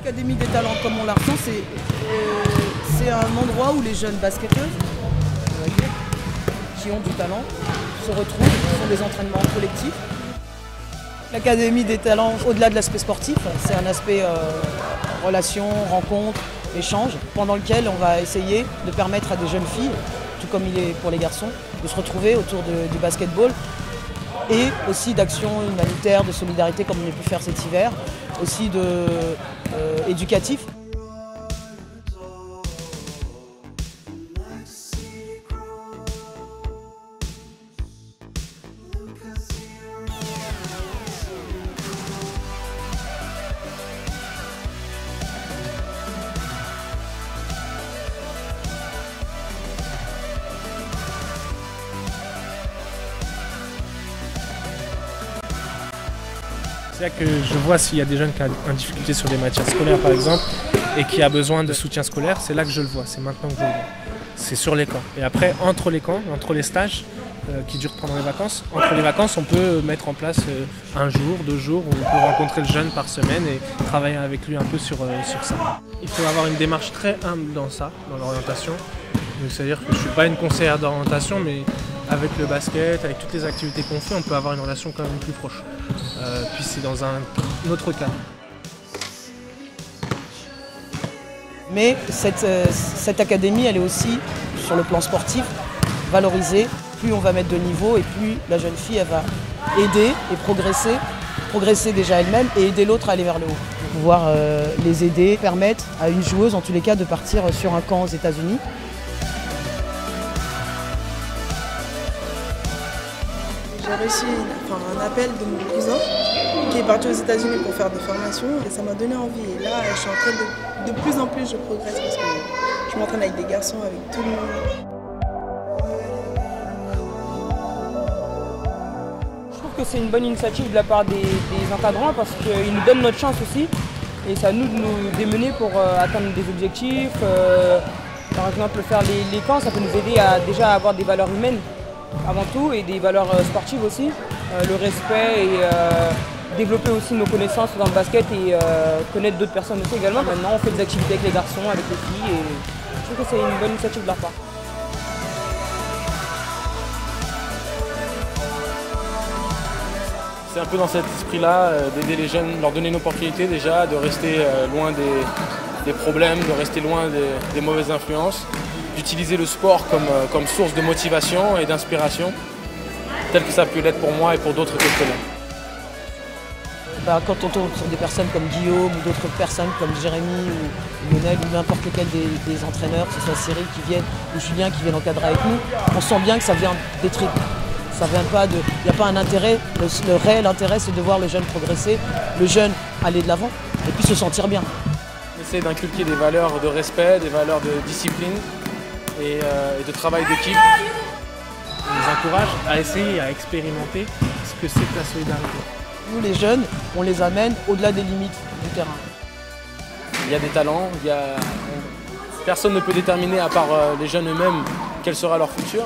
L'Académie des talents comme on la ressent, c'est un endroit où les jeunes basketteuses, on va dire, qui ont du talent, se retrouvent, font des entraînements collectifs. L'Académie des talents, au-delà de l'aspect sportif, c'est un aspect relation, rencontre, échange, pendant lequel on va essayer de permettre à des jeunes filles, tout comme il est pour les garçons, de se retrouver autour du basketball et aussi d'actions humanitaires, de solidarité comme on a pu faire cet hiver, aussi éducatif. C'est là que je vois s'il y a des jeunes qui ont une difficulté sur des matières scolaires par exemple et qui a besoin de soutien scolaire, c'est là que je le vois, c'est maintenant que je le vois. C'est sur les camps. Et après, entre les camps, entre les stages qui durent pendant les vacances, entre les vacances, on peut mettre en place un jour, 2 jours, où on peut rencontrer le jeune par semaine et travailler avec lui un peu sur ça. Il faut avoir une démarche très humble dans ça, dans l'orientation. C'est-à-dire que je ne suis pas une conseillère d'orientation, mais avec le basket, avec toutes les activités qu'on fait, on peut avoir une relation quand même plus proche. Puis c'est dans un autre cadre. Mais cette académie, elle est aussi, sur le plan sportif, valorisée. Plus on va mettre de niveau et plus la jeune fille elle va aider et progresser déjà elle-même et aider l'autre à aller vers le haut. Pour pouvoir les aider, permettre à une joueuse, en tous les cas, de partir sur un camp aux États-Unis. J'ai reçu un appel de mon cousin qui est parti aux États-Unis pour faire des formations et ça m'a donné envie. Et là, je suis en train de plus en plus, je progresse parce que je m'entraîne avec des garçons, avec tout le monde. Je trouve que c'est une bonne initiative de la part des encadrants parce qu'ils nous donnent notre chance aussi et c'est à nous de nous démener pour atteindre des objectifs. Par exemple, faire les camps, ça peut nous aider à déjà avoir des valeurs humaines avant tout et des valeurs sportives aussi, le respect et développer aussi nos connaissances dans le basket et connaître d'autres personnes aussi également. Maintenant on fait des activités avec les garçons, avec les filles et je trouve que c'est une bonne initiative de leur part. C'est un peu dans cet esprit-là d'aider les jeunes, leur donner une opportunité déjà, de rester loin des problèmes, de rester loin des mauvaises influences. D'utiliser le sport comme source de motivation et d'inspiration, tel que ça a pu l'être pour moi et pour d'autres collègues. Quand on tombe sur des personnes comme Guillaume ou d'autres personnes comme Jérémy ou Lionel ou n'importe lequel des entraîneurs, que ce soit Cyril qui viennent ou Julien qui viennent encadrer avec nous, on sent bien que ça vient des tripes. Ça vient pas de. Il n'y a pas un intérêt, le réel intérêt c'est de voir le jeune progresser, le jeune aller de l'avant et puis se sentir bien. On essaie d'inculquer des valeurs de respect, des valeurs de discipline et de travail d'équipe. On les encourage à essayer, à expérimenter ce que c'est que la solidarité. Nous les jeunes, on les amène au-delà des limites du terrain. Il y a des talents, personne ne peut déterminer à part les jeunes eux-mêmes quel sera leur futur.